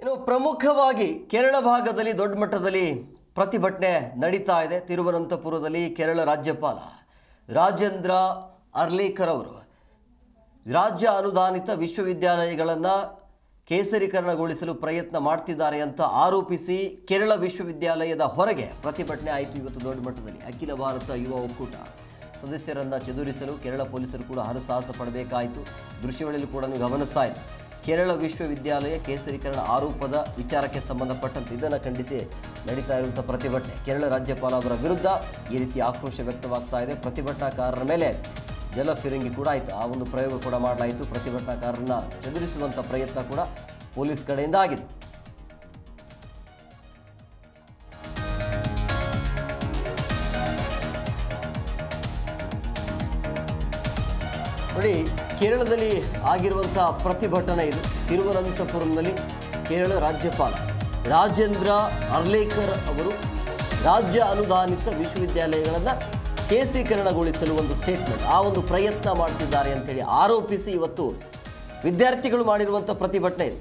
ಇನ್ನು ಪ್ರಮುಖವಾಗಿ ಕೇರಳ ಭಾಗದಲ್ಲಿ ದೊಡ್ಡ ಮಟ್ಟದಲ್ಲಿ ಪ್ರತಿಭಟನೆ ನಡೀತಾ ಇದೆ. ತಿರುವನಂತಪುರದಲ್ಲಿ ಕೇರಳ ರಾಜ್ಯಪಾಲ ರಾಜೇಂದ್ರ ಅರ್ಲೇಕರ್ ಅವರು ರಾಜ್ಯ ಅನುದಾನಿತ ವಿಶ್ವವಿದ್ಯಾಲಯಗಳನ್ನು ಕೇಸರೀಕರಣಗೊಳಿಸಲು ಪ್ರಯತ್ನ ಮಾಡ್ತಿದ್ದಾರೆ ಅಂತ ಆರೋಪಿಸಿ ಕೇರಳ ವಿಶ್ವವಿದ್ಯಾಲಯದ ಹೊರಗೆ ಪ್ರತಿಭಟನೆ ಆಯಿತು. ಇವತ್ತು ದೊಡ್ಡ ಮಟ್ಟದಲ್ಲಿ ಅಖಿಲ ಭಾರತ ಯುವ ಒಕ್ಕೂಟ ಸದಸ್ಯರನ್ನು ಚದುರಿಸಲು ಕೇರಳ ಪೊಲೀಸರು ಕೂಡ ಹರಸಾಹಸ ಪಡಬೇಕಾಯಿತು. ದೃಶ್ಯಗಳಲ್ಲಿ ಕೂಡ ನೀವು ಗಮನಿಸ್ತಾ ಇದ್ದೀವಿ. ಕೇರಳ ವಿಶ್ವವಿದ್ಯಾಲಯ ಕೇಸರೀಕರಣ ಆರೋಪದ ವಿಚಾರಕ್ಕೆ ಸಂಬಂಧಪಟ್ಟಂತೆ ಇದನ್ನು ಖಂಡಿಸಿ ನಡೀತಾ ಇರುವಂಥ ಪ್ರತಿಭಟನೆ. ಕೇರಳ ರಾಜ್ಯಪಾಲ ಅವರ ವಿರುದ್ಧ ಈ ರೀತಿ ಆಕ್ರೋಶ ವ್ಯಕ್ತವಾಗ್ತಾ ಇದೆ. ಪ್ರತಿಭಟನಾಕಾರರ ಮೇಲೆ ಜಲಫಿರಂಗಿ ಕೂಡ ಆಯಿತು. ಆ ಒಂದು ಪ್ರಯೋಗ ಕೂಡ ಮಾಡಲಾಯಿತು. ಪ್ರತಿಭಟನಾಕಾರರನ್ನ ಚದುರಿಸುವಂಥ ಪ್ರಯತ್ನ ಕೂಡ ಪೊಲೀಸ್ ಕಡೆಯಿಂದ ಆಗಿದೆ. ನೋಡಿ, ಕೇರಳದಲ್ಲಿ ಆಗಿರುವಂಥ ಪ್ರತಿಭಟನೆ ಇದು. ತಿರುವನಂತಪುರಂನಲ್ಲಿ ಕೇರಳ ರಾಜ್ಯಪಾಲ ರಾಜೇಂದ್ರ ಅರ್ಲೇಕರ್ ಅವರು ರಾಜ್ಯ ಅನುದಾನಿತ ವಿಶ್ವವಿದ್ಯಾಲಯಗಳನ್ನು ಕೇಸರೀಕರಣಗೊಳಿಸಲು ಒಂದು ಸ್ಟೇಟ್ಮೆಂಟ್, ಆ ಒಂದು ಪ್ರಯತ್ನ ಮಾಡ್ತಿದ್ದಾರೆ ಅಂತೇಳಿ ಆರೋಪಿಸಿ ಇವತ್ತು ವಿದ್ಯಾರ್ಥಿಗಳು ಮಾಡಿರುವಂಥ ಪ್ರತಿಭಟನೆ ಇದೆ.